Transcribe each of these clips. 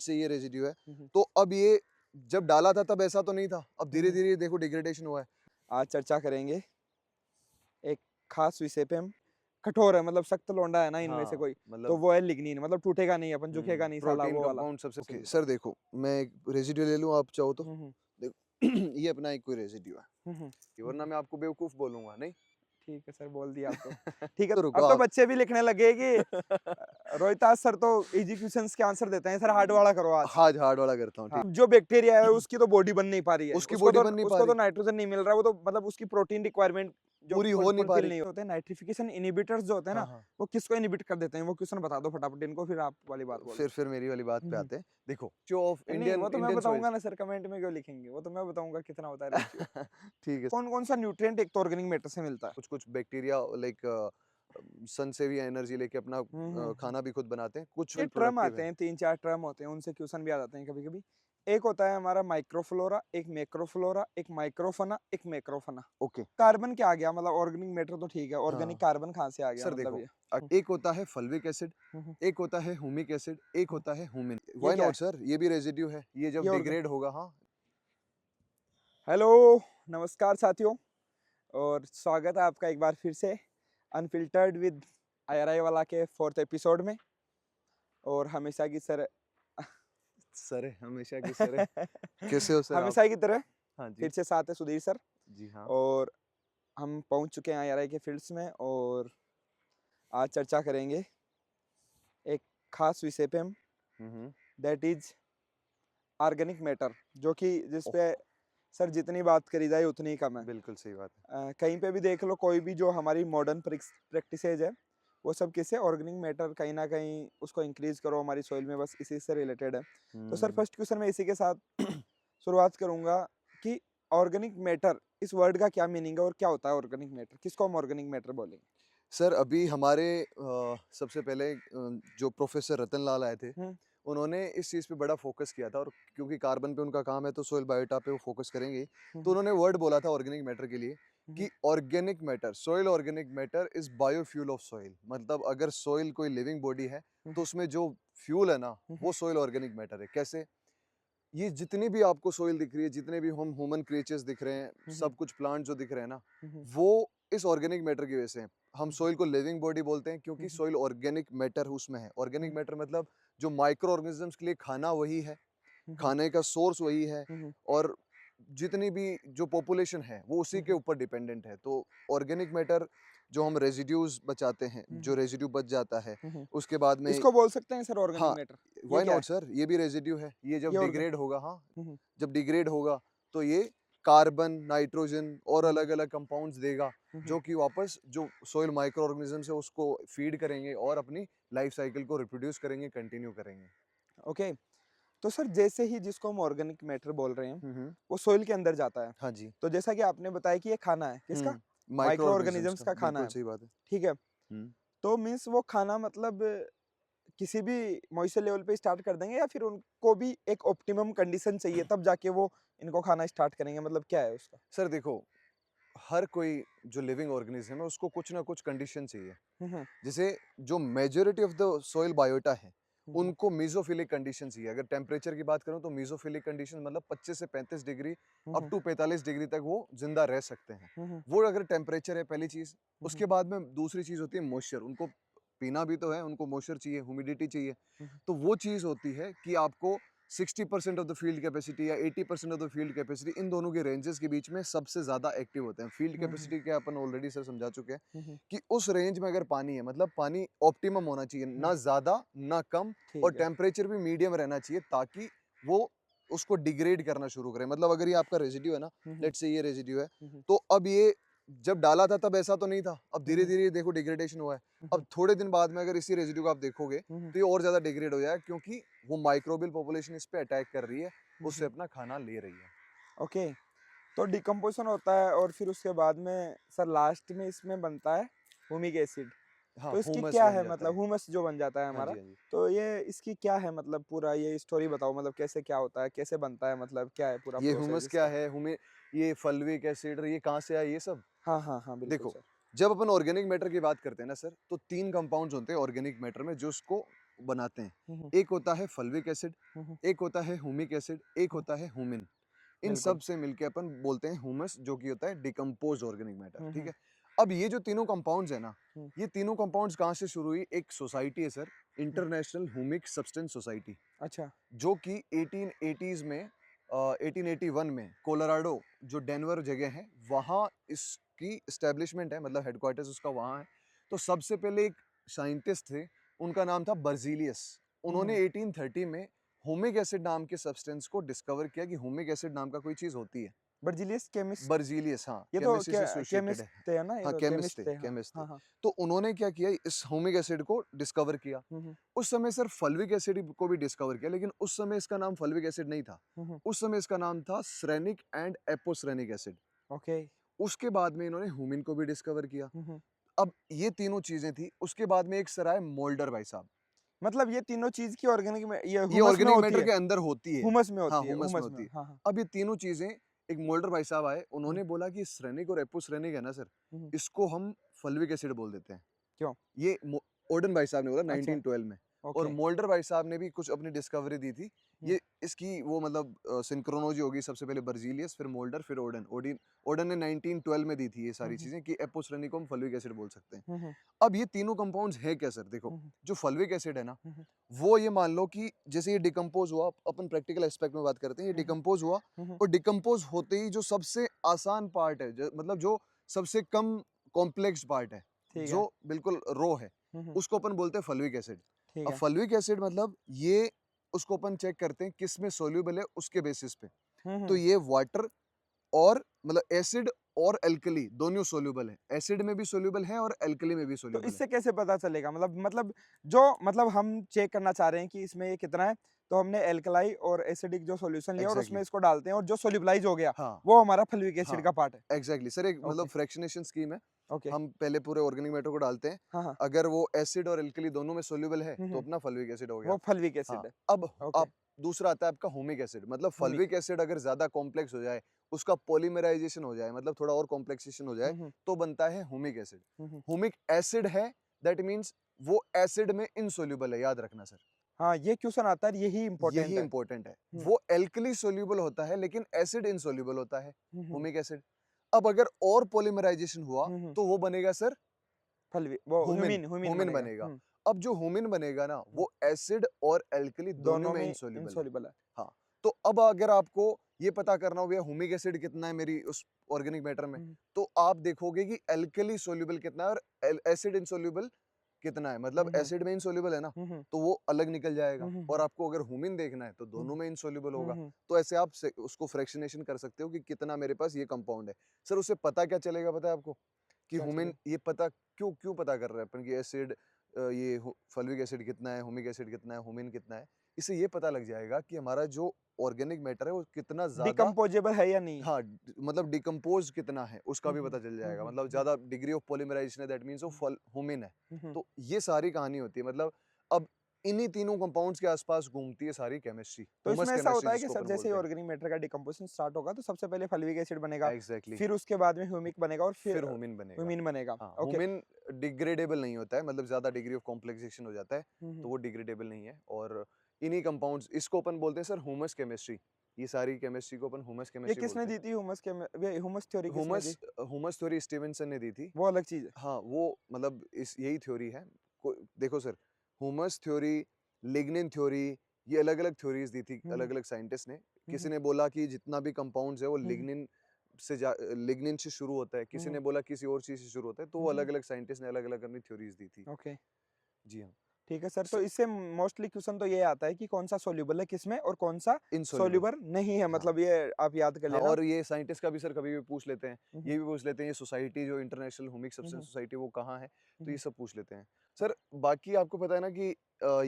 से ये रेजिड्यू है। हम्म। तो अब ये जब डाला था तब ऐसा तो नहीं था, अब धीरे धीरे देखो डिग्रेडेशन हुआ है। आज चर्चा करेंगे एक खास विषय पे हम। कठोर है मतलब सख्त लोंडा है ना इनमें से हाँ, कोई, तो मतलब वो है लिग्निन, मतलब टूटेगा नहीं, अपन झुकेगा नहीं साला, प्रोटीन वो वाला। कंपाउंड सबसे उसी ओके की सर। तरह। देखो मैं एक रेजिड्यू ले लूं, आप चाहो तो हम्म। देखो। ये अपना एक कोई रेजिड्यू है, हम्म। वरना मैं आपको बेवकूफ बोलूंगा नहीं। ठीक है सर, बोल दिया आप तो। ठीक है, तो रुको अब तो आप। बच्चे भी लिखने लगे कि रोहिताज सर तो इजी क्वेश्चंस के आंसर देते हैं, सर हार्ड वाला करो आज। आज हार्ड वाला करता हूँ, हाँ, ठीक। जो बैक्टीरिया है उसकी तो बॉडी बन नहीं पा रही है, उसकी बॉडी बन नहीं पा उसको तो रही, नाइट्रोजन नहीं मिल रहा है, वो तो मतलब उसकी प्रोटीन रिक्वायरमेंट जो पूरी हो नहीं पा फुलफिल रही। नहीं होते। नाइट्रिफिकेशन इनहिबिटर्स जो होते हैं हाँ ना, हाँ, वो किसको इनहिबिट कर देते हैं, वो क्वेश्चन बता दो फटाफट इनको, फिर आप वाली बात बोलो। फिर मेरी वाली बात पे हम्म। आते हैं। देखो जो ऑफ नहीं, इंडियन वो तो मैं इंडियन बताऊंगा सॉइल्स। ना सर, कमेंट में क्यों लिखेंगे, वो तो मैं बताऊंगा कितना होता है रेशियो। ठीक है। कौन कौन सा न्यूट्रिएंट एक तो ऑर्गेनिक मैटर से मिलता है? कुछ कुछ बैक्टीरिया लाइक सन से भी एनर्जी लेके अपना हम्म। खाना भी खुद बनाते हैं, कुछ ये ऑयल ट्रम प्रोडक्टिव आते है। हैं, 3-4 ट्रम होते हैं, उनसे क्वेश्चन भी आ जाते हैं कभी कभी। एक होता है हमारा माइक्रोफ्लोरा, एक मैक्रोफ्लोरा, एक माइक्रोफना, एक मैक्रोफना। ओके। कार्बन क्या आ गया, मतलब ऑर्गेनिक मैटर तो ठीक है, ऑर्गेनिक हाँ कार्बन कहाँ से आ गया सर मतलब देखो, ये? एक होता है फल्विक एसिड, हम्म। एक होता है हुमिक एसिड, एक होता है हुमिन। ये व्हाई क्या नॉट है? सर, ये भी रेजिड्यू है, ये ये जब ऑर्गन डिग्रेड होगा। हाँ हेलो, नमस्कार साथियों, और स्वागत है आपका एक बार फिर से अनफिल्टर्ड विद IRI वाला के 4th एपिसोड में। और हमेशा की सर सर है, हमेशा की सर है। कैसे हो सर आप? हमेशा की तरह हाँ जी। फिर से साथ है सुधीर सर। जी हाँ। और हम पहुंच चुके हैं IRI के फील्ड्स में, और आज चर्चा करेंगे एक खास विषय पे हम, हम्म। दैट इज ऑर्गेनिक मैटर, जो कि जिस पे ओह, सर जितनी बात करी जाए उतनी ही कम है। बिल्कुल सही बात है। कहीं पे भी देख लो, कोई भी जो हमारी मॉडर्न प्रैक्टिसेज है, वो सब किससे, ऑर्गेनिक मैटर कहीं ना कहीं उसको इंक्रीज करो हमारी सॉइल में, बस इसी से रिलेटेड है। तो सर हम्म। फर्स्ट क्वेश्चन मैं इसी के साथ शुरुआत करूंगा कि ऑर्गेनिक मैटर इस वर्ड का क्या मीनिंग है, और क्या होता है ऑर्गेनिक मैटर, किसको हम ऑर्गेनिक मैटर बोलेंगे? सर अभी हमारे सबसे पहले जो प्रोफेसर रतन लाल आए थे, हम्म। उन्होंने इस चीज़ पे बड़ा फोकस किया था, और क्योंकि कार्बन पे उनका काम है तो सोइल बायोटा पे वो फोकस करेंगे ही। तो हम्म। उन्होंने वर्ड बोला था ऑर्गेनिक मैटर के लिए हम्म। कि organic matter, soil organic matter is biofuel of soil. मतलब अगर सोइल कोई लिविंग बॉडी है तो हम्म। उसमें जो फ्यूल है ना, हम्म। वो सोइल ऑर्गेनिक मैटर है। कैसे? ये जितनी भी आपको सोइल दिख रही है, जितने भी हम ह्यूमन क्रिएचर्स दिख रहे हैं, हम्म। सब कुछ प्लांट जो दिख रहे हैं ना, हम्म। वो इस ऑर्गेनिक मैटर की वजह से हैं। हम हम्म। सोइल को लिविंग बॉडी बोलते हैं क्योंकि हम्म। सोइल ऑर्गेनिक मैटर उसमें है। ऑर्गेनिक हम्म। मैटर मतलब जो माइक्रो ऑर्गेनिजम्स के लिए खाना वही है, हम्म। खाने का सोर्स वही है, हम्म। और जितनी भी जो पॉपुलेशन है वो उसी के हम्म। ऊपर डिपेंडेंट है। तो ऑर्गेनिक मैटर जो हम रेजिड्यूज बचाते हैं, जो हम्म। रेजिड्यू बच जाता है, हम्म। उसके बाद में इसको बोल सकते हैं सर ऑर्गेनिक हाँ, मैटर? ये व्हाई क्या है? नॉट सर, ये भी रेजिड्यू है। ये ये जब ऑर्गन डिग्रेड होगा, हाँ, हम्म। जब डिग्रेड होगा तो ये कार्बन, नाइट्रोजन और हम्म। अलग अलग कंपाउंड्स देगा, हम्म। जो कि वापस जो सोइल माइक्रो ऑर्गेनिज्म है उसको फीड करेंगे और अपनी लाइफ साइकिल को रिप्रोड्यूस करेंगे, कंटिन्यू करेंगे। ओके, तो सर जैसे ही जिसको हम ऑर्गेनिक मैटर बोल रहे हैं, हम्म। वो सोइल के अंदर जाता है। हाँ जी। तो जैसा कि आपने बताया कि ये खाना है, किसका? माइक्रो माइक्रो ऑर्गेनिजम्स ऑर्गेनिजम्स का, का खाना बिल्कुल है। सही बात है। ठीक है, हम्म। तो मीन्स वो खाना मतलब किसी भी मॉइस्चर लेवल पे स्टार्ट कर देंगे, या फिर उनको भी एक ऑप्टिमम कंडीशन चाहिए तब जाके वो इनको खाना स्टार्ट करेंगे, मतलब क्या है उसका? सर देखो, हर कोई जो लिविंग ऑर्गेनिज्म है उसको कुछ ना कुछ कंडीशन चाहिए। हम्म। जैसे जो majority of the soil biota है, हम्म। उनको मीजोफिलिक कंडीशन चाहिए। अगर टेम्परेचर की बात करूं तो मीजोफिलिक कंडीशन मतलब 25 से 35 degree up hmm. To 45 degree तक वो जिंदा रह सकते हैं। हम्म। वो अगर टेम्परेचर है पहली चीज। हम्म। उसके बाद में दूसरी चीज होती है मॉइस्चर। उनको पीना भी तो है, उनको मॉइस्चर चाहिए, ह्यूमिडिटी चाहिए। हम्म। तो वो चीज होती है कि आपको 60% ऑफ द फील्ड कैपेसिटी या 80% ऑफ द फील्ड कैपेसिटी, इन दोनों के रेंजेस के बीच में सबसे ज्यादा एक्टिव होते हैं। फील्ड हम्म। कैपेसिटी के अपन ऑलरेडी सर समझा चुके हैं हम्म। कि उस रेंज में अगर पानी है, मतलब पानी ऑप्टिमम होना चाहिए, हम्म। ना ज्यादा ना कम, और ठीक है। टेम्परेचर भी मीडियम रहना चाहिए ताकि वो उसको डिग्रेड करना शुरू करे। मतलब अगर ये आपका रेजिड्यू है ना, हम्म। लेट्स से ये रेजिड्यू है, हम्म। तो अब ये जब डाला था तब ऐसा तो नहीं था, अब धीरे हम्म। धीरे देखो डिग्रेडेशन हुआ है। हम्म। अब थोड़े दिन बाद में अगर इसी रेजिड्यू को आप देखोगे हम्म। तो ये और ज्यादा डिग्रेड हो जाएगा, क्योंकि वो माइक्रोबियल पॉपुलेशन इस पे अटैक कर रही है, उससे हम्म। अपना खाना ले रही है। ओके, तो डिकम्पोजिशन होता है, और फिर उसके बाद में सर लास्ट में इसमें बनता है हुमिक एसिड। हाँ, तो इसकी हुमस क्या बन है, जाता मतलब है। हुमस जो बन जाता है हाँ हमारा, जी, हाँ जी। तो ये इसकी क्या है, मतलब पूरा ये स्टोरी बताओ, मतलब कैसे क्या होता है, कैसे बनता है, मतलब क्या है पूरा ये प्रोसेस हुमस क्या इसका? है, हुमे ये फल्विक एसिड, ये कहाँ से आया ये सब? हाँ हाँ हाँ, बिल्कुल देखो, सर। जब अपन ऑर्गेनिक मैटर की बात करते हैं ना सर, तो 3 कंपाउंड्स होते हैं ऑर्गेनिक मैटर में जो उसको बनाते हैं, हम्म, एक होता है फल्विक एसिड, हम्म, एक होता है हुमिक एसिड, एक होता है हुमिन। इन बिल्कुल। सब से मिलके अपन बोलते हैं हुमस, जो कि होता है डिकम्पोज्ड ऑर्गेनिक मैटर, ठीक हम्म, है। अब ये जो तीनों कंपाउंड्स है ना, हम्म, ये तीनों कंपाउंड्स कहाँ से शुरू हुई? एक सोसाइटी है सर, हम्म, इंटरनेशनल हुमिक सब्सटेंस सोसाइटी, अच्छा। जो कि 1880s में 1881 में कोलोराडो, जो डेनवर जगह है, वहाँ इसकी इस्टेब्लिशमेंट है, मतलब हेडक्वार्टर्स उसका वहाँ है। तो सबसे पहले एक साइंटिस्ट थे, उनका नाम था बर्जीलियस। उन्होंने 1830 में हुमिक एसिड नाम के सब्सटेंस को डिस्कवर किया कि हुमिक एसिड नाम का कोई चीज़ होती है। Berzelius chemist. बर्जीलियस, हाँ, ये तो केमिस्ट्री से एसोसिएटेड केमिस्ट है। थे, है ना? ये हाँ, तो केमिस्ट केमिस्ट थे, थे, हाँ। केमिस्ट थे। हाँ, हाँ। तो उन्होंने क्या किया, इस हुमिक एसिड को डिस्कवर किया। हम्म, उस समय सर फल्विक एसिड को भी डिस्कवर किया, लेकिन उस समय इसका नाम फल्विक एसिड नहीं था। हम्म, उस समय इसका नाम था सेरेनिक एंड एपोसेरेनिक एसिड। ओके। उसके बाद में इन्होंने हुमिन को भी डिस्कवर किया। हम्म, अब ये तीनों चीजें थी। उसके बाद में एक सर आए मोल्डर भाई साहब। मतलब ये तीनों चीज की ऑर्गेनिक में, ये ये हुमस में ऑर्गेनिक होती मैटर है। के अंदर होती है। हुमस में हाँ, होती है, हुमस में हुमस में, होती है। हाँ, हाँ। अब ये तीनों चीजें, एक मोल्डर भाई साहब आए, हम्म, उन्होंने बोला कि सेरेनिक और एपोसेरेनिक है ना सर, हम्म, इसको हम फल्विक एसिड बोल देते हैं। क्यों? ये ओडन भाई साहब ने बोला अच्छा, 1912 में। और ओके। मोल्डर भाई साहब ने भी कुछ अपनी डिस्कवरी दी थी। हम्म, ये इसकी वो मतलब सिंक्रोनोलॉजी होगी, सबसे पहले बर्जीलियस, फिर मोल्डर, फिर ओडन। ओडिन ओडन ने 1912 में दी थी ये सारी हम्म, चीजें कि एपोसरेनिक को हम फल्विक एसिड बोल सकते हैं। हम्म, अब ये तीनों कंपाउंड्स हैं क्या सर? देखो, हम्म, जो फल्विक एसिड है ना, हम्म, वो ये मान लो कि जैसे ये डिकम्पोज हुआ, अपन प्रैक्टिकल एस्पेक्ट में बात करते हैं, ये हम्म, डिकम्पोज हुआ, हम्म, और डिकम्पोज होते ही जो सबसे आसान पार्ट है, मतलब जो सबसे कम कॉम्प्लेक्स पार्ट है, ठीक है। जो बिल्कुल रो है, हम्म, उसको अपन बोलते हैं फल्विक एसिड। ठीक अब है। फल्विक एसिड मतलब ये, उसको अपन चेक करते हैं किस में सोल्यूबल है, उसके बेसिस पे। तो हम्म, ये वाटर और मतलब एसिड और एल्कली दोनों सोल्यूबल है, एसिड में भी सोल्यूबल है और एल्कली में भी तो सोल्यूबल है। इससे कैसे पता चलेगा? मतलब जो मतलब हम चेक करना चाह रहे हैं कि इसमें ये कितना है, तो हमने एल्कलाई और एसिडिक जो सॉल्यूशन लिया और उसमें एग्जैक्टली, इसको डालते हैं, और जो सोल्यूबलाइज हो गया हाँ, वो हमारा फल्विक एसिड हाँ, का पार्ट है। एग्जैक्टली सर, एक मतलब ओके, फ्रैक्शनेशन स्कीम है। ओके। हम पहले पूरे ऑर्गेनिक मैटर को डालते हैं, हाँ, हाँ। अगर वो एसिड और एल्कली दोनों में सोल्यूबल है तो हम्म, अपना फल्विक एसिड हो गया। वो फल्विक हाँ, एसिड है। अब ओके। आप दूसरा आता है आपका हुमिक एसिड, मतलब हुमिक। फल्विक एसिड अगर ज्यादा कॉम्प्लेक्स हो जाए, उसका पॉलीमराइजेशन हो जाए, मतलब थोड़ा और कॉम्प्लेक्सेशन हो जाए, हम्म, तो बनता है हुमिक एसिड। हम्म। हुमिक एसिड है, दैट मीन्स वो एसिड में इनसोल्यूबल है, याद रखना सर, हाँ, ये क्वेश्चन आता है, यही यही इंपॉर्टेंट है। इंपॉर्टेंट है। हम्म, वो एल्कली सोल्यूबल होता है, लेकिन एसिड इनसोल्यूबल होता है, हम्म, हुमिक एसिड। अब अगर और पॉलीमराइजेशन हुआ हम्म। तो वो बनेगा सर फल्विक, वो हुमिन, हुमिन, हुमिन हुमिन बनेगा। बनेगा। अब जो हुमिन बनेगा ना, हम्म, वो एसिड और एल्कली दोनों दोनों में में इनसोल्यूबल है। इनसॉल्युबल है। हाँ, तो अब अगर आपको ये पता करना हो भैया हुमिक एसिड कितना है मेरी उस ऑर्गेनिक मैटर में, हम्म, तो आप देखोगे कि एल्कली सोल्यूबल कितना है और एसिड इनसोल्यूबल कितना है, मतलब हम्म, एसिड में इनसोल्यूबल है ना, हम्म, तो वो अलग निकल जाएगा। हम्म, और आपको अगर हुमिन देखना है तो दोनों हम्म, में इनसोल्यूबल होगा। हम्म। तो ऐसे आप उसको फ्रैक्शनेशन कर सकते हो कि कितना मेरे पास ये कंपाउंड है। सर उससे पता क्या चलेगा, पता है आपको कि क्या हुमिन, चले? ये पता क्यों क्यों पता कर रहे हैं अपन कि एसिड, ये फल्विक एसिड कितना है, हुमिक एसिड कितना है, हुमिन कितना है। इससे ये पता लग जाएगा कि हमारा जो ऑर्गेनिक मैटर है वो कितना ज्यादा, डिकम्पोजेबल है या नहीं है? हाँ, मतलब डिकम्पोज कितना है उसका भी हम्म, पता चल जाएगा, हम्म, मतलब ज्यादा डिग्री ऑफ पॉलीमराइजेशन है, दैट मींस वो फल हुमिन है। हम्म। तो ये सारी कहानी होती है, मतलब अब इन्हीं तीनों कंपाउंड्स के आसपास घूमती है सारी केमिस्ट्री, तो हुमस इसमें ऐसा केमिस्ट्री होता है कि जिसको सर, अपन जैसे ही बोलते हैं। ऑर्गेनिक मैटर का डिकम्पोजिशन स्टार्ट होगा तो सबसे पहले फल्विक एसिड बनेगा, एग्जैक्टली, फिर उसके बाद में ह्यूमिक बनेगा, और फिर फिर हुमिन बनेगा। ह्यूमिन बनेगा। हाँ, ओके। हुमिन डिग्रेडेबल नहीं होता है, मतलब ज्यादा डिग्री ऑफ कॉम्प्लेक्सेशन हो जाता है, तो हम्म। वो डिग्रेडेबल नहीं है। और इन्हीं कंपाउंड्स, इसको अपन बोलते हैं सर हुमस केमिस्ट्री। ये सारी केमिस्ट्री को अपन हुमस ये केमिस्ट्री किसने बोलते दी थी ह्यूमस के, ह्यूमस थ्योरी हैं। किसने हुमस दी? हुमस थ्योरी स्टीवेंसन ने दी थी। वो अलग चीज है। हाँ, वो मतलब इस यही थ्योरी है। देखो sir, humus theory, lignin theory, ये अलग-अलग थ्योरीज दी थी हम्म, अलग-अलग साइंटिस्ट ने। किसी हम्म, ने बोला कि जितना भी कंपाउंड्स है वो हम्म, लिग्निन से शुरू होता है, किसी हम्म, ने बोला किसी और चीज़ से शुरू होता है, तो वो हम्म। अलग-अलग साइंटिस्ट ने अलग-अलग अपनी थ्योरीज दी थी। ओके, जी हाँ। ठीक है सर। तो स इससे मोस्टली क्वेश्चन तो ये आता है कि कौन सा सोल्यूबल है किसमें और कौन सा इनसॉल्युबल। सोल्यूबल नहीं है, हाँ। मतलब ये आप याद कर हाँ, लेना। और ये साइंटिस्ट का भी सर कभी भी पूछ लेते हैं, हम्म, ये भी पूछ लेते हैं ये सोसाइटी जो इंटरनेशनल हुमिक सब्सटेंस हम्म, सोसाइटी वो कहाँ है, तो ये हम्म, सब पूछ लेते हैं। सर बाकी आपको पता है ना कि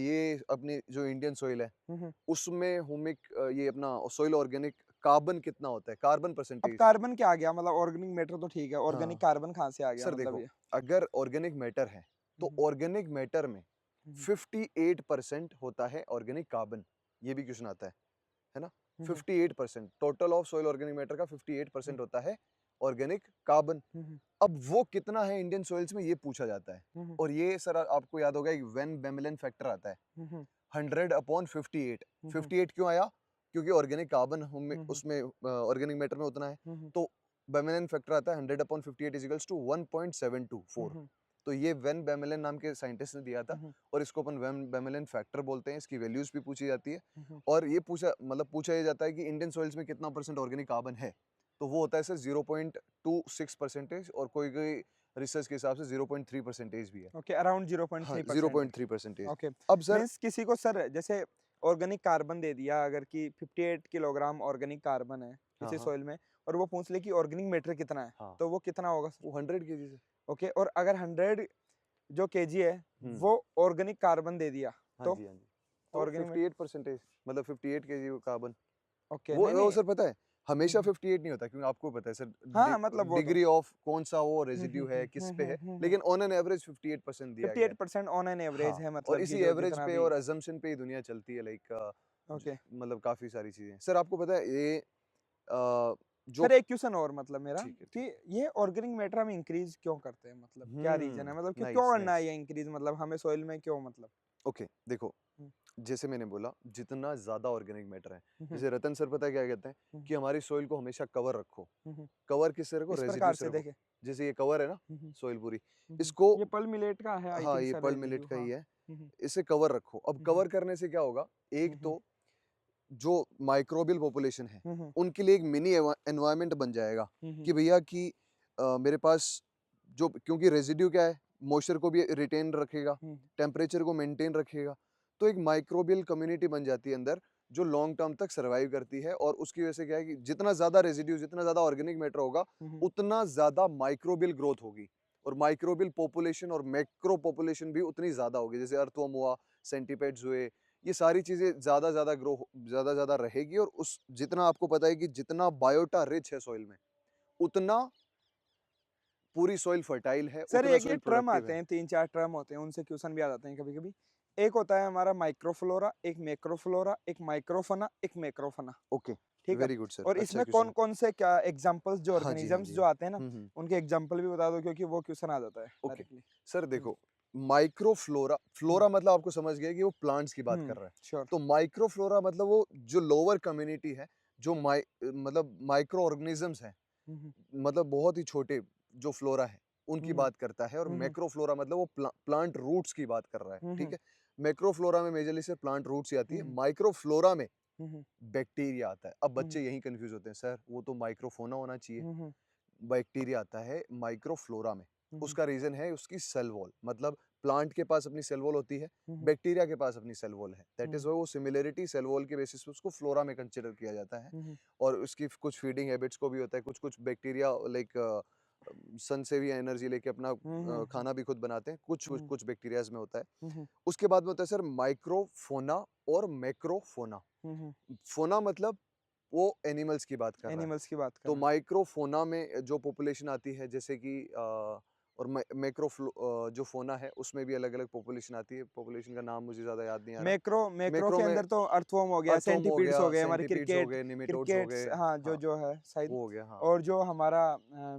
ये अपनी जो इंडियन सॉइल है, हम्म। उसमें हुमिक ये अपना सॉइल ऑर्गेनिक कार्बन कितना होता है, कार्बन अब परसेंटेज। कार्बन क्या आ गया? मतलब ऑर्गेनिक मैटर तो ठीक है, ऑर्गेनिक हाँ, कार्बन कहाँ से आ गया, सर मतलब देखो, ये? अगर ऑर्गेनिक मैटर है, तो हम्म, ऑर्गेनिक मैटर में हम्म, 58% होता है ऑर्गेनिक कार्बन। ये भी क्वेश्चन आता है ना? हम्म, 58% total of soil organic matter का 58% होता है ऑर्गेनिक कार्बन। हम्म, अब वो कितना है इंडियन सॉइल्स में, ये पूछा जाता है। हम्म, और ये सर आपको याद होगा एक वेन बेमेलन फैक्टर आता है, हम्म, 100/58। हम्म, 58 क्यों आया? क्योंकि ऑर्गेनिक कार्बन हमें हम्म, उसमें ऑर्गेनिक मैटर में उतना है, हम्म, तो बेमेलन फैक्टर आता है 100/58 इजिकल्स टू 1.724। हम्म, तो ये वेन बेमेलन नाम के साइंटिस्ट ने दिया था, हम्म, और इसको अपन वेन बेमेलन फैक्टर बोलते हैं। इसकी वैल्यूज भी पूछी जाती है, हम्म, और ये पूछा ये जाता है कि इंडियन सॉइल्स में कितना परसेंट ऑर्गेनिक कार्बन है। तो वो होता है सर 0.26%, और कोई कोई रिसर्च के हिसाब से 0.3% भी है। ओके, अराउंड हाँ 0.3%। 0.3%। ओके, अब सर मीन्स किसी को सर जैसे ऑर्गेनिक कार्बन दे दिया, अगर कि 58 किलोग्राम ऑर्गेनिक कार्बन है हाँ किसी हाँ सॉइल में, और वो पूछ ले कि ऑर्गेनिक मैटर कितना है, हाँ, तो वो कितना होगा सर? वो 100 kg से। ओके, और अगर 100 जो केजी है हम्म, वो ऑर्गेनिक कार्बन दे दिया, हाँ तो जी हाँ जी, तो ऑर्गेनिक मैटर। 58%, मतलब 58 kg कार्बन। ओके, वो नहीं वो नहीं। सर पता है, हमेशा हम्म, 58 नहीं होता, क्योंकि आपको पता है सर हाँ मतलब वो तो डिग्री ऑफ कौन सा वो रेजिड्यू है, किस पे है, लेकिन ऑन एन एवरेज 58% दिया गया है। 58% ऑन एन एवरेज हाँ, है, और मतलब कि इसी जो एवरेज जितना पे भी। और अजम्पशन पे ही दुनिया चलती है, लाइक ओके मतलब काफी सारी चीजें। सर आपको पता है ये जो, सर, एक क्वेश्चन और मतलब मेरा, ठीक है कि ठीक है, ये ऑर्गेनिक मैटर हम इंक्रीज क्यों करते हैं, मतलब क्या रीजन है, मतलब कि क्यों नाइस करना है नाइस। ये इंक्रीज, मतलब हमें सॉइल में क्यों, मतलब। ओके देखो, हम्म, जैसे मैंने बोला जितना ज्यादा ऑर्गेनिक मैटर है, हम्म, जैसे रतन सर पता है क्या कहते हैं हम्म, कि हमारी सॉइल को हमेशा कवर रखो। हम्म, कवर किससे रखो? इस रेजिड्यू प्रकार से से रखो। देखे। जैसे ये कवर है ना, हम्म, सॉइल पूरी, हम्म, इसको, ये पल मिलेट का है आई हाँ थिंक ये सर, पर्ल मिलेट रेजिड्यू, का हाँ। ही है, हम्म, इसे कवर रखो। अब हम्म, कवर करने से क्या होगा, एक हम्म, तो जो माइक्रोबियल पॉपुलेशन है हम्म, उनके लिए एक मिनी एनवायरनमेंट बन जाएगा, हम्म, कि भैया कि मेरे पास जो, क्योंकि रेजिड्यू क्या है, मॉइस्चर को भी रिटेन रखेगा, हम्म, टेम्परेचर को मेंटेन रखेगा, तो एक माइक्रोबियल कम्युनिटी बन जाती है अंदर, जो लॉन्ग टर्म तक सर्वाइव करती है। और उसकी वजह से क्या है कि जितना ज्यादा रेजिड्यू, जितना ज्यादा ऑर्गेनिक मैटर होगा, हम्म, उतना ज्यादा माइक्रोबियल ग्रोथ होगी, और माइक्रोबियल पॉपुलेशन और मैक्रो पॉपुलेशन भी उतनी ज्यादा होगी। जैसे अर्थवर्म हुआ, सेंटीपेड्स हुए, ये सारी चीजें ज्यादा ज्यादा रहेगी। और उस जितना आपको पता है कि जितना बायोटा रिच है सॉइल में, उतना पूरी सॉइल फर्टाइल है, सर उतना एक ये सॉइल ट्रम प्रोडक्टिव आते है। हैं, 3-4 ट्रम होते हैं, उनसे क्वेश्चन भी आ जाते हैं कभी कभी। एक होता है हमारा माइक्रोफ्लोरा, एक मैक्रोफ्लोरा, एक माइक्रोफना, एक मैक्रोफना। ओके, ठीक है, वेरी गुड सर, और अच्छा इसमें क्वेश्चन कौन है। कौन से क्या एग्जांपल्स जो हाँ जी हाँ ऑर्गेनिजम्स जी, जो आते हैं ना, हम्म, उनके एग्जांपल भी बता दो, क्योंकि वो क्वेश्चन आ जाता है ओके डायरेक्टली। सर हम्म, देखो, माइक्रोफ्लोरा, फ्लोरा मतलब आपको समझ गया कि वो प्लांट्स की बात कर रहा है। श्योर। तो माइक्रोफ्लोरा मतलब वो जो लोअर कम्युनिटी है, जो मतलब माइक्रो ऑर्गेनिजम्स है, हम्म, मतलब बहुत ही छोटे जो फ्लोरा है, उनकी हम्म, बात करता है। और हम्म, मैक्रोफ्लोरा मतलब वो प्लांट रूट्स की बात कर रहा है, ठीक हम्म, है। मैक्रोफ्लोरा में मेजरली से प्लांट रूट्स ही आती है, हम्म, माइक्रोफ्लोरा में हम्म, बैक्टीरिया आता है। अब हम्म, बच्चे यही कंफ्यूज होते हैं, सर वो तो माइक्रोफोना होना चाहिए, हम्म, बैक्टीरिया आता है माइक्रोफ्लोरा में। हम्म, उसका रीजन है उसकी सेल वॉल, मतलब प्लांट के पास अपनी सेल वॉल होती है, हम्म, बैक्टीरिया के पास अपनी सेल वॉल है। दैट इज हम्म, वाई वो सिमिलरिटी सेल वॉल के बेसिस पे उसको फ्लोरा में कंसिडर किया जाता है। हम्म, और उसकी कुछ फीडिंग हैबिट्स को भी होता है, कुछ कुछ बैक्टीरिया लाइक सन से भी एनर्जी लेके अपना हम्म, खाना भी खुद बनाते हैं, कुछ कुछ हम्म, कुछ बैक्टीरियाज में होता है। हम्म, उसके बाद में होता है सर माइक्रोफोना और मैक्रोफोना। हम्म, फोना मतलब वो एनिमल्स की बात कर रहा है। एनिमल्स की बात कर तो रहे माइक्रोफोना में जो पॉपुलेशन आती है, जैसे कि और जो फोना है उसमें भी अलग अलग पॉपुलेशन आती है। पॉपुलेशन का नाम मुझे ज़्यादा याद नहीं आ हैं। रहा। मैक्रो मैक्रो मैक्रो के में अंदर तो अर्थवर्म हो गया, अर्थवर्म हो सेंटीपीड्स गया, हो गए, हमारे सेंटीपीड्स हो क्रिकेट गए, निमेटोड्स हो क्रिकेट्स, गए, हाँ जो हाँ जो है शायद। वो हो गया, हाँ और जो हमारा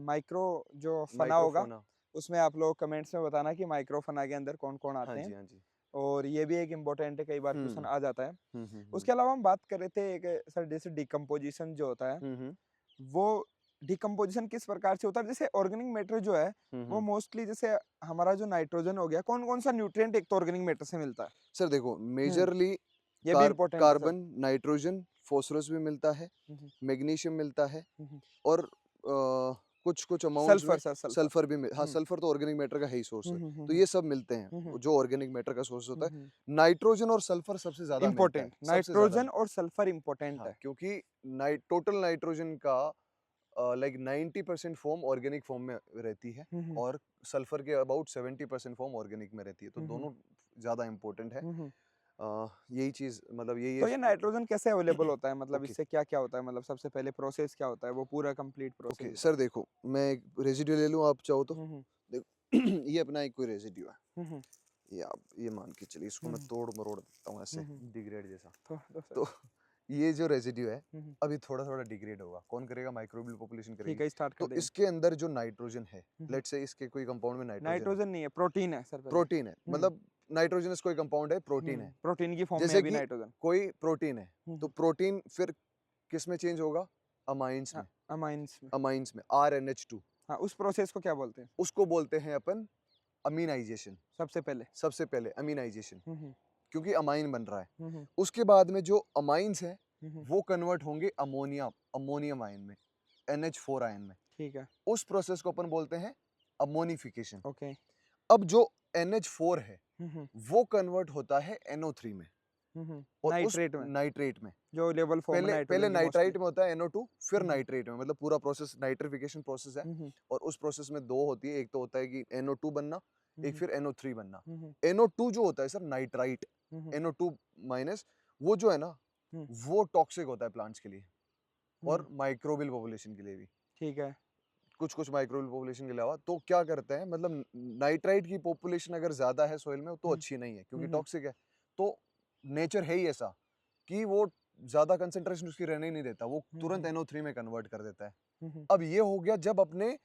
माइक्रो जो फना होगा, माइक्रोफोना। उसमें आप लोग कमेंट्स में बताना कि माइक्रो फना के अंदर कौन कौन हाँ आते जी हैं। हाँ जी। और ये भी एक इम्पोर्टेंट है, कई बार क्वेश्चन हम्म आ जाता है। हम्म। उसके अलावा हम बात कर रहे थे एक, सर जैसे डिकम्पोजिशन जो होता है, हम्म वो डिकम्पोजिशन किस प्रकार से होता है, जैसे ऑर्गेनिक मैटर जो है वो हम्म। मोस्टली, जैसे हमारा जो नाइट्रोजन हो गया, कौन कौन सा न्यूट्रिएंट एक तो ऑर्गेनिक मैटर से मिलता है। सर देखो, हम्म, मेजरली ये भी इम्पोर्टेंट है सर। कार्बन, नाइट्रोजन, फास्फोरस भी मिलता है, हम्म, मैग्नीशियम मिलता है, हम्म, और कुछ कुछ अमाउंट्स में सल्फर सर, सल्फर। सल्फर भी हाँ हम्म, सल्फर तो ऑर्गेनिक मैटर का है ही सोर्स है। हम्म, तो ये सब मिलते हैं, हम्म, जो ऑर्गेनिक मैटर का सोर्स होता है। हम्म, नाइट्रोजन और सल्फर सबसे ज्यादा मिलता है, इम्पोर्टेंट, सबसे ज्यादा नाइट्रोजन और सल्फर इम्पोर्टेंट हाँ, है। क्योंकि टोटल नाइट्रोजन का लाइक 90% फॉर्म ऑर्गेनिक फॉर्म में रहती है, हम्म, और सल्फर के अबाउट 70% फॉर्म ऑर्गेनिक में रहती है, तो हम्म, दोनों ज्यादा इंपॉर्टेंट है। हम्म। यही चीज, मतलब यही तो ये नाइट्रोजन कैसे अवेलेबल होता है, मतलब ओके इससे क्या क्या होता है, मतलब सबसे पहले प्रोसेस क्या होता है, वो पूरा कंप्लीट प्रोसेस ओके बता सर देखो, मैं एक रेजिड्यू ले लूँ, आप चाहो तो। दो। देखो ये अपना एक कोई रेजिड्यू है, हम्म, ये आप ये मान के चलिए, इसको मैं हम्म, तोड़ मरोड़ देता हूँ ऐसे, हम्म, डिग्रेड जैसा। तो सर। तो ये जो रेजिड्यू है हम्म, अभी थोड़ा थोड़ा डिग्रेड होगा। कौन करेगा? माइक्रोबियल पॉपुलेशन ठीक करेगी। है, स्टार्ट कर तो देंगे। इसके अंदर जो नाइट्रोजन है, हम्म, लेट्स से इसके कोई कंपाउंड में नाइट्रोजन है, नाइट्रोजन नहीं है, प्रोटीन है सर, पहले। प्रोटीन है, मतलब नाइट्रोजनस कोई कंपाउंड है, प्रोटीन है। प्रोटीन की फॉर्म में है जैसे अभी कि नाइट्रोजन। कोई प्रोटीन है, तो हम्म, प्रोटीन फिर किस में चेंज होगा? अमाइंस में। अमाइंस में। अमाइंस में RNH2, हाँ, उस प्रोसेस को क्या बोलते हैं? उसको बोलते हैं अपन अमीनाइजेशन। सबसे पहले। सबसे पहले अमीनाइजेशन, हम्म, क्योंकि अमाइन बन रहा है। हम्म, उसके बाद में जो अमाइंस है हम्म, वो कन्वर्ट होंगे अमोनियम आयन में, NH4 आयन में। ठीक है, उस प्रोसेस को अपन बोलते हैं अमोनिफिकेशन। ओके। अब जो NH4 है वो कन्वर्ट होता है NO3 में, और उस नाइट्रेट में, नाइट्रेट में। जो लेवल फॉर्म है पहले पहले नाइट्रोजन की नाइट्राइट मोस्टली। में होता है NO2, फिर हम्म, नाइट्रेट में, मतलब पूरा प्रोसेस नाइट्रिफिकेशन प्रोसेस है। और उस प्रोसेस में दो होती है, एक तो होता है कि NO2 बनना, एक फिर NO3 बनना। NO2 जो होता है सर नाइट्राइट, NO2 माइनस, वो जो है ना वो टॉक्सिक होता है प्लांट्स के लिए और माइक्रोबियल पॉपुलेशन के लिए भी, ठीक है। कुछ कुछ माइक्रोबियल पॉपुलेशन के अलावा। तो क्या करते हैं, मतलब नाइट्राइट की पॉपुलेशन अगर ज्यादा है सोइल में तो अच्छी नहीं है, क्योंकि टॉक्सिक है। तो नेचर है ही ऐसा कि वो ज्यादा कंसेंट्रेशन उसकी रहने ही नहीं देता, वो तुरंत NO3 में कन्वर्ट कर देता है। अब ये हो गया जब अपने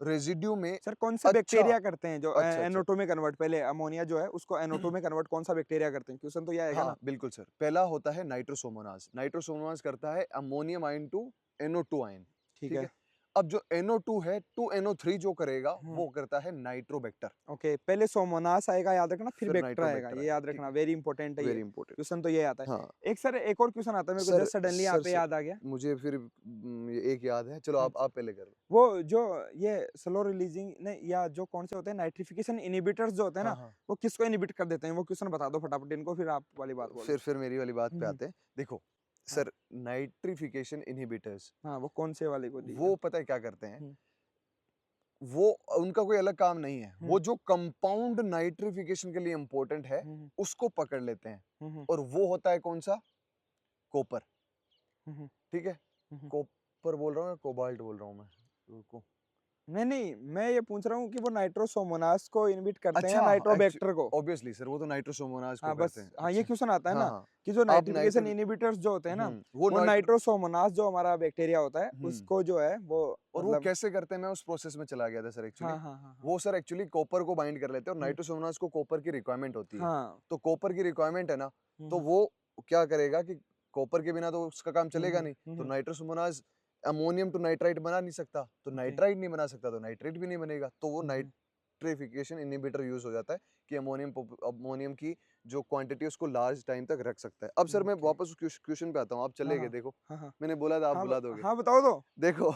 रेजिड्यू में सर कौन से अच्छा बैक्टीरिया करते हैं जो अच्छा अच्छा NO2 में कन्वर्ट? पहले अमोनिया जो है उसको NO2 में कन्वर्ट कौन सा बैक्टीरिया करते हैं? क्वेश्चन तो ये आएगा ना। हाँ बिल्कुल सर, पहला होता है नाइट्रोसोमोनाज। नाइट्रोसोमोनाज करता है ammonium ion to NO2 ion, ठीक ठीक है। है। अब जो NO2 है टू NO3 जो करेगा हम्म, वो करता है नाइट्रोबैक्टर, ओके, पहले सोमोनास आएगा, याद रखना, फिर फिर बैक्टर आएगा, नाइट्रोबैक्टर ये आएगा, याद ठीक रखना, है। वेरी इंपॉर्टेंट है ये वेरी इंपॉर्टेंट। क्वेश्चन, तो ये आता है। हाँ एक सर, एक और क्वेश्चन आता है मेरे को सर, जस्ट सडनली यहाँ सर पे सर याद आ गया। मुझे फिर ये एक याद है, चलो हाँ, आप पहले करो। वो जो ये स्लो रिलीजिंग ने या जो कौन से होते हैं नाइट्रिफिकेशन इनहिबिटर्स जो होते हैं हाँ ना, हाँ, वो किसको इनहिबिट कर देते हैं? वो क्वेश्चन बता दो फटाफट इनको, फिर आप वाली बात बोलो। फिर मेरी वाली बात पे हम्म, आते हैं। देखो हाँ, सर, नाइट्रिफिकेशन इनहिबिटर्स हाँ, वो कौन से वाले को वो दीजिए? पता है क्या करते हैं? हम्म, वो उनका कोई अलग काम नहीं है, हम्म, वो जो कंपाउंड नाइट्रिफिकेशन के लिए इंपॉर्टेंट है हम्म, उसको पकड़ लेते हैं, हम्म, और वो होता है कौन सा? कॉपर, हम्म, ठीक है। हम्म। कॉपर बोल रहा हूँ या कोबाल्ट बोल रहा हूँ मैं? रुको। नहीं नहीं, मैं ये पूछ रहा हूँ कि वो नाइट्रोसोमोनास को इनहिबिट करते हैं या अच्छा, नाइट्रोबैक्टर को? ऑब्वियसली सर वो तो नाइट्रोसोमोनाज को हाँ बस, करते हैं। हाँ, ये अच्छा, क्वेश्चन आता है हाँ ना हाँ, कि जो आप नाइट्रिफिकेशन इनहिबिटर्स जो होते हैं ना, वो वो नाइट्रोसोमोनास जो हमारा बैक्टीरिया होता है हम्म, उसको जो है वो और वो मतलब। कैसे करते हैं, मैं उस प्रोसेस में चला गया था सर हाँ एक्चुअली। हाँ हाँ हाँ। वो सर एक्चुअली कॉपर को बाइंड कर लेते हैं, और हम्म, नाइट्रोसोमोनाज को कॉपर की रिक्वायरमेंट होती है। हाँ। तो कॉपर की रिक्वायरमेंट है ना, तो हम्म, वो क्या करेगा कि कॉपर के बिना तो उसका काम हम्म, चलेगा नहीं। तो नाइट्रोसोमोनाज अमोनियम टू नाइट्राइट बना नहीं सकता, तो ओके। नाइट्राइट नहीं बना सकता तो नाइट्रेट भी नहीं बनेगा, तो वो हम्म, नाइट्रिफिकेशन इनहिबिटर यूज हो जाता है कि अमोनियम की जो क्वांटिटी उसको लार्ज टाइम तक रख सकता है। अब सर मैं ओके। वापस क्वेश्चन पे आता हूँ, आप हाँ चले गए, हाँ देखो हाँ हाँ मैंने बोला था आप हाँ बुला दोगे। हाँ, बताओ तो। देखो,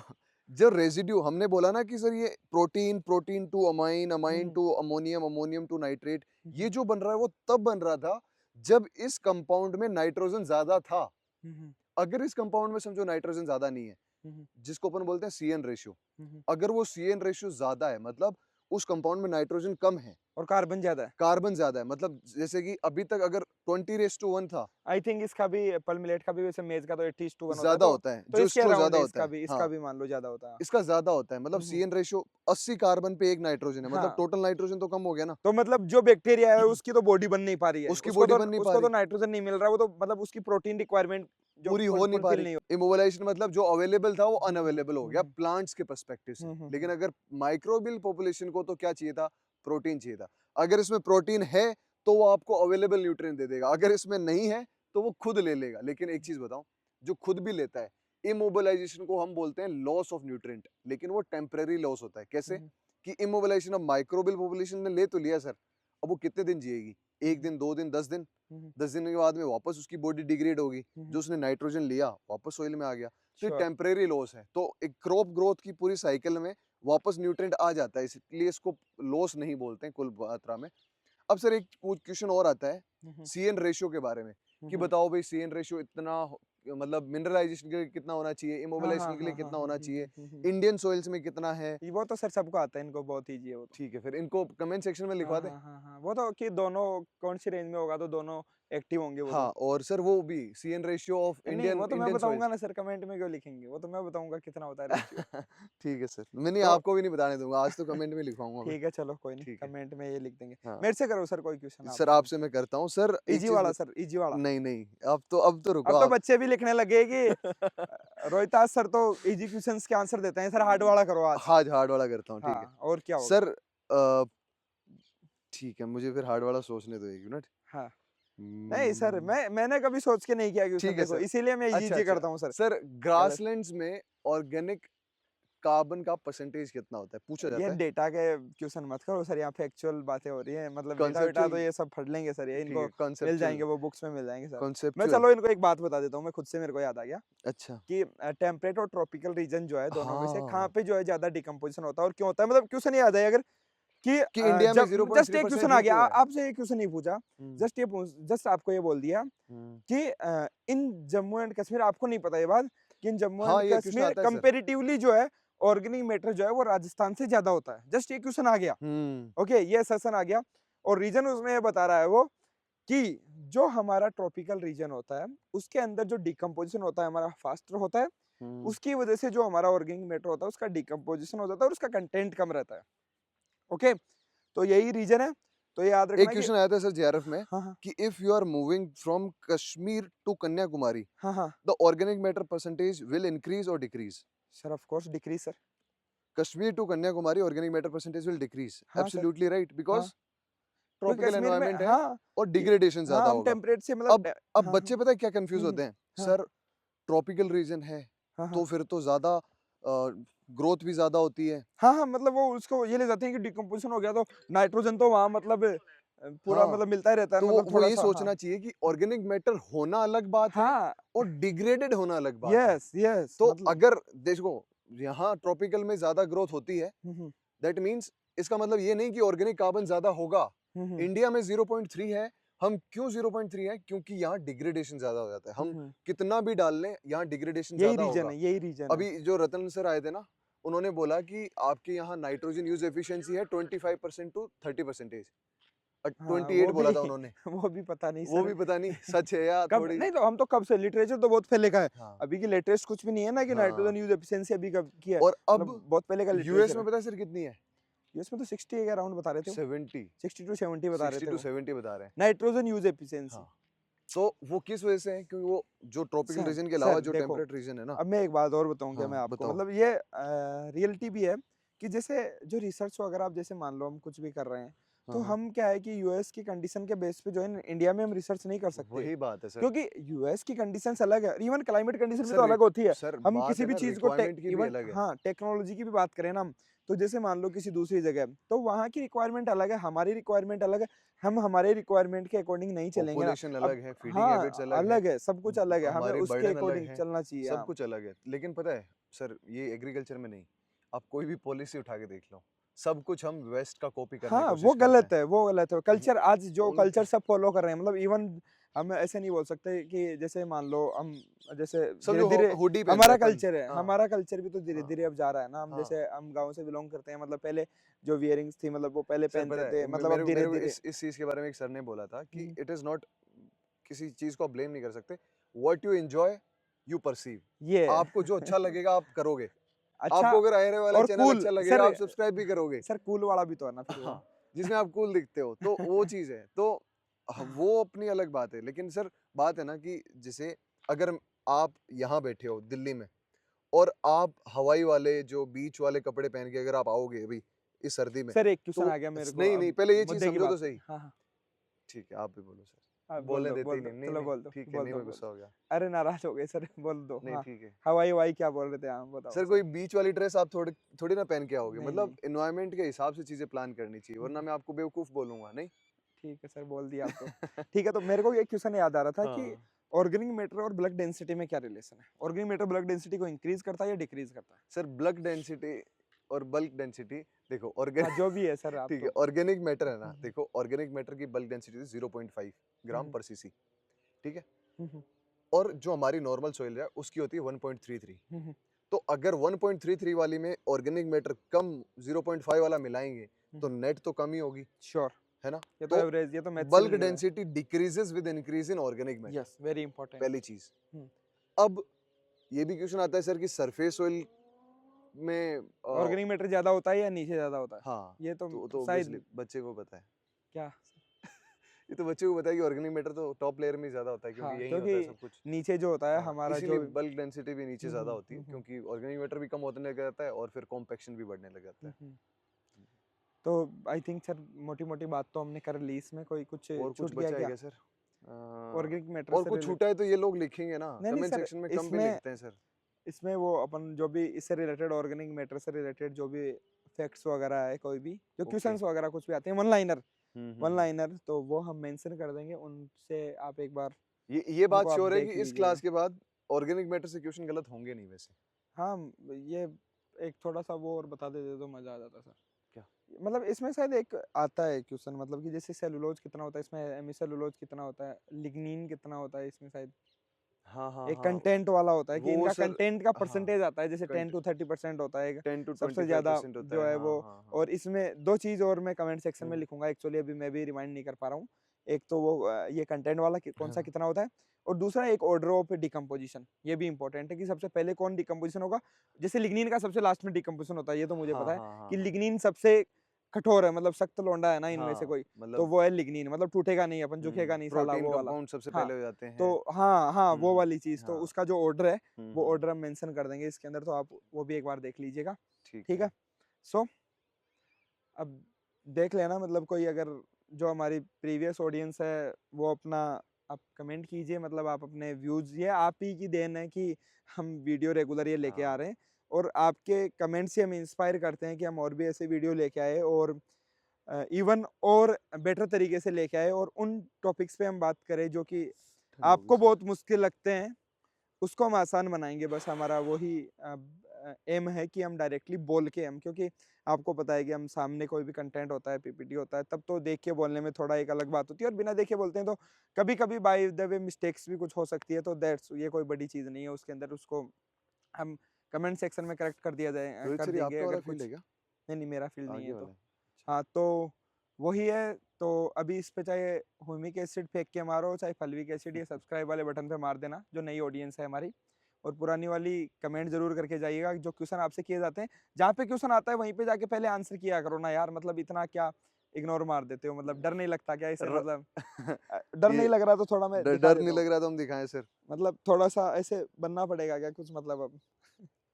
जो रेजिड्यू हमने बोला ना कि सर ये protein, protein to amine, amine hmm, to ammonium, ammonium to nitrate, hmm, ये जो बन रहा है वो तब बन रहा था जब इस कंपाउंड में नाइट्रोजन ज्यादा था। हम्म, अगर इस कंपाउंड में समझो नाइट्रोजन ज्यादा नहीं है, हम्म, जिसको अपन बोलते हैं CN रेशियो, हम्म, अगर वो CN रेशियो ज्यादा है मतलब उस कंपाउंड में नाइट्रोजन कम है, और कार्बन ज्यादा है। कार्बन ज्यादा है, मतलब जैसे कि अभी तक अगर 20:1 था, आई थिंक इसका भी पल्मिलेट का भी, वैसे मेज का तो 80:1 होता है, ज्यादा होता है, तो जो इसके स्ट्रो अराउंड ज्यादा है होता इसका है, भी, इसका हाँ भी मान लो ज्यादा होता है। इसका ज्यादा होता है, मतलब हम्म, CN रेशियो 80 कार्बन पे एक नाइट्रोजन है, मतलब हाँ, टोटल नाइट्रोजन तो कम हो गया ना। तो मतलब जो बैक्टीरिया है उसकी तो बॉडी बन नहीं पा रही है, उसकी बॉडी बन नहीं पा उसको तो रही, नाइट्रोजन नहीं मिल रहा, वो तो मतलब उसकी प्रोटीन रिक्वायरमेंट जो पूरी हो नहीं पा फुलफिल रही। नहीं हो। इमोबिलाइजेशन मतलब जो अवेलेबल था वो हम्म, अनअवेलेबल हो गया हम्म, प्लांट्स के पर्सपेक्टिव से। हम्म, लेकिन अगर माइक्रोबियल पॉपुलेशन को तो क्या चाहिए था? प्रोटीन चाहिए था। अगर इसमें प्रोटीन है तो वो आपको अवेलेबल न्यूट्रिएंट दे देगा, अगर इसमें नहीं है तो वो खुद ले लेगा। लेकिन एक चीज बताऊं, जो खुद भी लेता है, इमोबिलाइजेशन को हम बोलते हैं लॉस ऑफ न्यूट्रिएंट, लेकिन वो टेम्परेरी लॉस होता है। कैसे? हम्म, कि इमोबिलाइजेशन ऑफ माइक्रोबियल पॉपुलेशन ने ले तो लिया सर, अब वो कितने दिन जिएगी? एक हम्म, दिन, 2 दिन, 10 दिन? हम्म, 10 दिन के बाद में वापस उसकी बॉडी डिग्रेड होगी, हम्म, जो उसने नाइट्रोजन लिया वापस सोइल में आ गया। तो ये श्योर। टेम्परेरी लॉस है। तो एक क्रॉप ग्रोथ की पूरी साइकिल में वापस न्यूट्रिएंट आ जाता है, इसलिए इसको लॉस नहीं बोलते हैं कुल मात्रा में। अब सर एक क्वेश्चन और आता है हम्म, CN रेशियो के बारे में, कि हम्म, बताओ भाई CN रेशियो इतना मतलब मिनरलाइजेशन के लिए कितना होना चाहिए, हाँ हाँ इमोबिलाइजेशन के लिए हाँ हाँ कितना होना चाहिए, हाँ। इंडियन सॉइल्स में कितना है? वो तो सर सबको आता है, इनको बहुत ईजी है वो तो। ठीक है, फिर इनको कमेंट सेक्शन में हाँ लिखवा दे। हाँ हाँ हाँ, वो तो कि दोनों कौन सी रेंज में होगा तो दोनों एक्टिव होंगे वो हाँ, और सर वो भी CN रेशियो ऑफ नहीं इंडियन वो तो मैं इंडियन बताऊंगा सॉइल्स। ना सर, कमेंट में क्यों लिखेंगे, वो तो मैं बताऊंगा कितना होता है रेशियो। ठीक है सर, मैं नहीं तो आपको भी नहीं बताने दूंगा, आज तो कमेंट में लिखवाऊंगा मैं। ठीक है चलो कोई नहीं, ठीक है। कमेंट में ये लिख देंगे। हाँ मेरे से करो सर कोई क्वेश्चन आप सर, पूछो। आपसे मैं करता हूँ सर, एक इजी चीज वाला सर, इजी वाला। नहीं नहीं, अब तो रुको अब तो आप। बच्चे भी लिखने लगे कि रोहिताज सर तो इजी क्वेश्चंस के आंसर देते हैं, सर हार्ड वाला करो आज। हार्ड हार्ड वाला करता हूँ, ठीक है हाँ और क्या होगा। सर। ठीक है, मुझे फिर हार्ड वाला सोचने दो 1 मिनट। हाँ नहीं सर, हम्म, मैंने कभी सोच के नहीं किया क्वेश्चन, ठीक है देखो सर। इसीलिए मैं इजी अच्छा इजी अच्छा करता हूँ सर। सर, गलत। ग्रासलैंड्स में ऑर्गेनिक कार्बन का परसेंटेज कितना होता है, पूछा ये जाता है। डेटा के क्वेश्चन मत करो सर, यहाँ पे एक्चुअल बातें हो रही है, मतलब डेटा वेटा तो कॉन्सेप्चुअल, ये सब पढ़ लेंगे सर, ये ठीक इनको है, मिल कॉन्सेप्चुअल, जाएंगे, वो बुक्स में मिल जाएंगे सर। मैं कॉन्सेप्चुअल। चलो इनको एक बात बता देता हूँ, मैं खुद से मेरे को याद आ गया अच्छा। कि टेम्परेट और ट्रॉपिकल रीजन जो है दोनों में से कहाँ हाँ, पे जो है ज्यादा डिकम्पोजिशन होता है और क्यों होता है, मतलब क्वेश्चन याद है अगर कि कि इंडिया में जब जस्ट एक 0.3% क्वेश्चन आ ही गया, क्यों है। आपसे एक क्वेश्चन नहीं पूछा, हम्म, जस्ट आपको ये बोल दिया हम्म। कि इन जम्मू एंड कश्मीर, आपको नहीं पता ये बात कि इन जम्मू हाँ, एंड ये क्वेश्चन कश्मीर आता है सर। कंपेरेटिवली जो है ऑर्गेनिक मैटर जो है वो राजस्थान से ज्यादा होता है, जस्ट ये क्वेश्चन आ गया। हम्म, ओके ये सेशन आ गया, और रीजन उसमें ये बता रहा है वो कि जो हमारा ट्रॉपिकल रीजन होता है उसके अंदर जो डिकम्पोजिशन होता है हमारा फास्टर होता है, हम्म। उसकी वजह से जो हमारा ऑर्गेनिक मैटर होता है उसका डिकम्पोजिशन हो जाता है और उसका कंटेंट कम रहता है। ओके तो यही रीजन है, तो ये याद एक रखना कि क्वेश्चन आया था सर JRF में हाँ हाँ कि if you are moving from Kashmir to Kanyakumari, हाँ हाँ the organic matter percentage will increase और decrease. Sir, of course decrease sir. Kashmir to Kanyakumari organic matter percentage will decrease, हाँ सर। एब्सोल्युटली राइट, हाँ बिकॉज क्योंकि ट्रॉपिकल कश्मीर में एनवायरनमेंट है हाँ और कि डिग्रेडेशन हाँ ज्यादा हम होगा। टेम्परेट से मतलब अब हाँ बच्चे पता है क्या कंफ्यूज हम्म, होते हैं हाँ सर, ट्रॉपिकल रीजन है हाँ हाँ तो फिर तो ज्यादा ग्रोथ भी ज्यादा होती है। हाँ हाँ, मतलब वो उसको ये ले जाते हैं कि डिकम्पोजिशन हो गया तो नाइट्रोजन तो वहाँ मतलब पूरा हाँ, मतलब मिलता ही रहता है, तो मतलब वो थोड़ा ये सा हाँ सोचना चाहिए कि ऑर्गेनिक मैटर होना अलग बात है हाँ और डिग्रेडेड होना अलग बात है। यस यस तो मतलब अगर देखो यहाँ ट्रॉपिकल में ज्यादा ग्रोथ होती है, हम्म दैट मीन्स इसका मतलब ये नहीं कि ऑर्गेनिक कार्बन ज्यादा होगा। हम्म इंडिया में 0.3 है, हम क्यों 0.3 है, क्योंकि यहाँ डिग्रेडेशन ज्यादा हो जाता है, हम हम्म, कितना भी डाल लें यहाँ डिग्रेडेशन यही ज्यादा रीजन होगा। है, यही रीजन है। अभी जो रतन सर आए थे ना, उन्होंने बोला कि आपके यहाँ नाइट्रोजन यूज एफिशिएंसी है 25% टू 30%। हाँ 28 वो भी बोला था उन्होंने। वो भी पता नहीं वो सर भी पता नहीं सच है या कब, थोड़ी। नहीं तो हम तो कब से, लिटरेचर तो बहुत पहले का है, हाँ अभी की लेटेस्ट कुछ भी नहीं है ना कि हाँ। नाइट्रोजन यूज एफिशिएंसी अभी कब की है, और अब मतलब बहुत पहले का यूएस लिटरेचर में है। पता है सर कितनी है? यूएस में तो 60 के अराउंड बता रहे थे वो, 70, 60 टू 70 बता रहे 60 थे टू वो 70 बता रहे हैं। Nitrogen use efficiency. हाँ, तो वो किस वजह से है? क्योंकि वो जो ट्रॉपिकल सर रीजन के अलावा सर जो देखो, टेम्परेट रीजन है ना। अब मैं एक बात और बताऊं क्या हाँ मैं आपको, बताओ। मतलब ये रियलिटी भी है कि जैसे जो रिसर्च अगर आप जैसे मान लो हम कुछ भी कर रहे हैं, हाँ तो हाँ, हम क्या है कि यूएस की कंडीशन के बेस पे जो है इंडिया में हम रिसर्च नहीं कर सकते, वही बात है सर। क्योंकि यूएस की कंडीशंस अलग है, इवन क्लाइमेट कंडीशन भी सर तो अलग होती है। सर हम बात किसी है भी ना, चीज को रिक्वायरमेंट की भी इवन अलग है। हाँ टेक्नोलॉजी की भी बात करें ना हम, तो जैसे मान लो किसी दूसरी जगह, तो वहाँ की रिक्वायरमेंट अलग है, हमारी रिक्वायरमेंट अलग है, हम हमारे रिक्वायरमेंट के अकॉर्डिंग नहीं चलेंगे ना। पॉपुलेशन अब अलग है, फीडिंग हैबिट्स हाँ अलग है, अलग है, सब कुछ अलग है, हमें हमारी उसके बर्डन अलग अकॉर्डिंग है, चलना चाहिए। सब हाँ कुछ अलग है। लेकिन पता है सर, ये एग्रीकल्चर में नहीं, आप कोई भी पॉलिसी उठा के देख लो, सब कुछ हम वेस्ट का कॉपी करने की हाँ कोशिश वो करते गलत हैं। है, वो गलत है वो कल्चर, आज जो उनका कल्चर सब फॉलो कर रहे हैं, मतलब इवन हम ऐसे नहीं बोल सकते कि जैसे मान लो हम जैसे सब धीरे जो धीरे हुडी पहनते हमारा हैं अपन। कल्चर है, हाँ हमारा कल्चर भी तो धीरे हाँ धीरे अब जा रहा है ना, हम जैसे हाँ हम गांव से बिलोंग करते हैं, मतलब पहले जो वियरिंग्स थी मतलब वो पहले सर, पता पहनते थे, है मतलब अब धीरे मेरे को धीरे इस चीज के बारे में एक सर ने बोला था कि इट इज नॉट, किसी चीज को आप ब्लेम नहीं कर सकते, what you enjoy you perceive. ये आपको जो अच्छा लगेगा आप करोगे। अच्छा आपको अगर आयरे वाला और चैनल कूल अच्छा लगेगा सर, आप सब्सक्राइब भी करोगे। सर कूल वाला भी तो है ना फिर वो। हाँ, जिसमें आप कूल दिखते हो तो वो चीज है, तो वो अपनी अलग बात है। लेकिन सर बात है ना कि जैसे अगर आप यहाँ बैठे हो दिल्ली में और आप हवाई वाले जो बीच वाले कपड़े पहन के अगर आप आओगे अभी इस सर्दी में, सर एक क्वेश्चन तो आ गया मेरे को, नहीं नहीं, अब पहले ये चीज मुद्दे की समझो तो बात पे, सही। हाँ हाँ ठीक है, आप भी बोलो सर। हाँ बोलने देते ही नहीं, नहीं चलो नहीं, बोल दो ठीक है, बोल नहीं दो मैं बोल गुस्सा दो। हो गया। अरे नाराज हो गए सर, बोल दो नहीं हाँ। ठीक है हवाई हवाई क्या बोल रहे थे, हाँ बताओ सर, सर। कोई बीच वाली ड्रेस आप थोड़ी थोड़ी ना पहन के आओगे, नहीं नहीं मतलब एनवायरनमेंट के हिसाब से चीजें प्लान करनी चाहिए, वरना हम्म, मैं आपको बेवकूफ बोलूंगा नहीं। ठीक है सर बोल दिया आप तो। ठीक है तो मेरे को एक क्वेश्चन याद आ रहा था कि हाँ ऑर्गेनिक मैटर और ब्लड डेंसिटी में क्या रिलेशन है, ऑर्गेनिक मैटर ब्लड डेंसिटी को इंक्रीज करता है या डिक्रीज करता है। सर, ब्लड डेंसिटी और बल्क डेंसिटी, देखो हाँ ऑर्गेनिक जो भी है सर आप ठीक है, तो ऑर्गेनिक मैटर है ना, हम्म, देखो ऑर्गेनिक मैटर की बल्क डेंसिटी 0.5 ग्राम हम्म, पर सीसी, ठीक है। हम्म, और जो हमारी नॉर्मल सॉइल है उसकी होती है 1.33। हम्म, तो अगर 1.33 वाली में ऑर्गेनिक मैटर कम 0.5 वाला मिलाएंगे तो नेट तो कम ही होगी, श्योर है ना? ये तो तो एवरेज, ये तो मैथ से बल्क भी निकला है। Density decreases with increase in organic matter, yes, very important. पहली चीज। हम्म। अब ये भी क्वेश्चन आता है सर कि सरफेस ऑयल में ऑर्गेनिक मैटर ज्यादा होता है या नीचे ज्यादा होता है? हाँ, ये तो तो ऑब्वियसली शायद बच्चे को पता है। क्या? ये तो बच्चे को पता है कि ऑर्गेनिक मैटर तो टॉप लेयर में ही ज्यादा होता है, क्योंकि हाँ, यही होता है क्योंकि सब कुछ। नीचे जो होता है हाँ, हमारा इसीलिए जो बल्क डेंसिटी भी नीचे ज्यादा होती है, हम्म। क्योंकि ऑर्गेनिक मैटर भी कम होने लग जाता है और फिर कॉम्पैक्शन भी बढ़ने लग जाता है। हम्म। तो आई थिंक सर मोटी मोटी बात तो हमने कर ली, इसमें कोई कुछ और कुछ छूट गया बचा है क्या क्या सर? ऑर्गेनिक मैटर और से कुछ रिलेटेड? छूटा है तो ये लोग लिखेंगे ना, नहीं नहीं कमेंट सर, सेक्शन में कम भी इसमें लिखते हैं सर। इसमें वो अपन जो भी इससे रिलेटेड ऑर्गेनिक मैटर से रिलेटेड जो भी फैक्ट्स वगैरह है, कोई भी जो ओके। क्वेश्चंस वगैरह कुछ भी आते हैं वन लाइनर, वन हम्म। लाइनर, तो वो हम मेंशन कर देंगे, उनसे आप एक बार ये बात उनको आप श्योर है कि देख इस लीजिएगा। क्लास के बाद ऑर्गेनिक मैटर से क्वेश्चन गलत होंगे नहीं वैसे। हाँ, ये एक थोड़ा सा वो और बता देते तो मजा आ जाता सर। क्या? मतलब इसमें शायद एक आता है क्वेश्चन, मतलब कि जैसे सेलुलोज कितना होता है इसमें, हेमिसेलुलोज कितना होता है, लिग्निन कितना होता है इसमें, शायद हाँ हाँ एक हाँ, कंटेंट वाला होता है कि वो इनका सर। कंटेंट का हाँ, परसेंटेज आता है, जैसे 10 कंटेंट to 30% होता है 10 to सबसे 25% ज्यादा होता जो है। है हाँ वो। हाँ हाँ। और इसमें दो चीज और मैं कमेंट सेक्शन में हम्म, लिखूंगा, एक्चुअली अभी मैं भी रिमाइंड नहीं कर पा रहा हूँ। एक तो वो ये कंटेंट वाला कौन सा हाँ, कितना होता है, और दूसरा एक ऑर्डर ऑफ डिकम्पोजिशन, ये भी इंपॉर्टेंट है कि सबसे पहले कौन डिकम्पोजिशन होगा। जैसे लिग्निन का सबसे लास्ट में डिकम्पोजिशन होता है, ये तो मुझे हाँ पता है हाँ हाँ कि हाँ लिग्निन सबसे कठोर है, मतलब सख्त लोंडा है ना इनमें से हाँ, कोई, तो मतलब वो है लिग्निन, मतलब टूटेगा नहीं, अपन झुकेगा नहीं साला, प्रोटीन वो वाला। कंपाउंड सबसे हाँ, पहले हो जाते तो हैं। हाँ हाँ वो हम्म, वाली चीज, तो हाँ। उसका जो ऑर्डर है वो हम्म। ऑर्डर हम मेंशन कर देंगे इसके अंदर, तो आप वो भी एक बार देख लीजिएगा। ठीक ठीक है। है। सो अब देख लेना, मतलब कोई अगर जो हमारी प्रीवियस ऑडियंस है वो अपना आप कमेंट कीजिए, मतलब आप अपने व्यूज, ये आप ही की देन है कि हम वीडियो रेगुलर ये लेके आ हाँ, रहे हैं, और आपके कमेंट से हम इंस्पायर करते हैं कि हम और भी ऐसे वीडियो लेके आए, और इवन और बेटर तरीके से लेके आए, और उन टॉपिक्स पे हम बात करें जो कि ठंड होगी आपको सर। बहुत मुश्किल लगते हैं, उसको हम आसान बनाएंगे। बस हमारा वही एम है कि हम डायरेक्टली बोल के हम, क्योंकि आपको पता है कि हम सामने कोई भी कंटेंट होता है, पीपीटी होता है, तब तो देख के बोलने में थोड़ा एक अलग बात होती है, और बिना देखे बोलते हैं तो कभी कभी बाय द वे मिस्टेक्स भी कुछ हो सकती है, तो दैट्स ये कोई बड़ी चीज़ नहीं है उसके अंदर, उसको हम कमेंट सेक्शन में करेक्ट कर दिया जाए, रोहित कर सर, ये देंगे आपका वाला अगर फील्ड है कुछ। क्या? नहीं नहीं, मेरा फील्ड नहीं आगे है तो। वाला है। हाँ, तो वही है। तो अभी इस पे चाहे ह्यूमिक एसिड फेंक के मारो, चाहे फल्विक एसिड, ये सब्सक्राइब वाले बटन पे मार देना जो नई ऑडियंस है हमारी, और पुरानी वाली कमेंट जरूर करके जाइएगा, जो क्वेश्चन आपसे किए जाते हैं, जहाँ पे क्वेश्चन आता है वहीं पे जाके पहले आंसर किया करो ना यार, मतलब इतना क्या इग्नोर मार देते हो, मतलब डर नहीं लगता क्या इसे, र... मतलब डर नहीं ये लग रहा तो थोड़ा मैं दिखा डर देता नहीं हूँ, लग रहा तो हम दिखाएं सर? मतलब थोड़ा सा ऐसे बनना पड़ेगा क्या कुछ, मतलब अब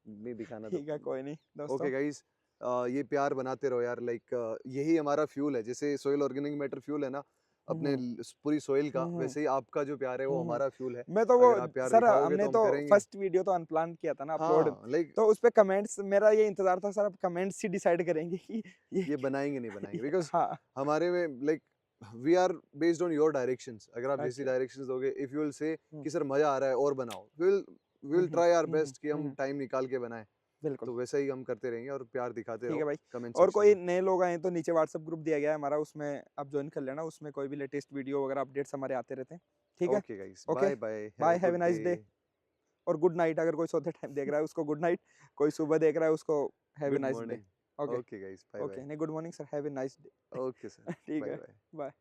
नहीं दिखाना तो। ठीक है, कोई नहीं दोस्तों। ओके गाइस, ये प्यार बनाते रहो यार, लाइक यही हमारा फ्यूल है, जैसे सोइल ऑर्गेनिक मैटर फ्यूल है ना अपने हम्म पूरी सोइल का, हम्म वैसे ही आपका जो प्यार है वो हम्म हमारा फ्यूल है। मैं तो वो अगर आप प्यार सर, दिखाओगे हमने तो हम तो करेंगे। फर्स्ट वीडियो तो अनप्लान किया था ना अपलोड, हाँ, लाइक तो उस पे कमेंट्स, मेरा ये इंतजार था सर, अब कमेंट्स ही डिसाइड करेंगे कि ये ये बनाएंगे नहीं बनाएंगे, बिकॉज हाँ। हमारे में like we are based on your directions. अगर आप जैसी अच्छा। डायरेक्शंस दोगे, इफ यू विल से हम्म कि सर मजा आ रहा है और बनाओ, विल ट्राई आवर बेस्ट कि हम हम्म, टाइम निकाल के बनाएं। बिल्कुल। तो वैसा ही हम करते रहेंगे और प्यार दिखाते ठीक रहो है भाई। कमेंट और सेक्शन कोई में। नए लोग आए तो नीचे व्हाट्सएप ग्रुप दिया गया है हमारा, उसमें आप ज्वाइन कर लेना, उसमें कोई भी लेटेस्ट वीडियो वगैरह अपडेट्स हमारे आते रहते हैं। ठीक है। Okay guys, okay, bye bye, have bye, a have a good day. Nice day, और गुड नाइट, अगर कोई सोते टाइम देख रहा है उसको गुड नाइट, कोई सुबह देख रहा है उसको have a good nice day. Morning. Okay. Okay guys, bye okay, bye. नहीं, good morning sir, have a nice day. Okay sir, ठीक बाय है। बाय। बाय।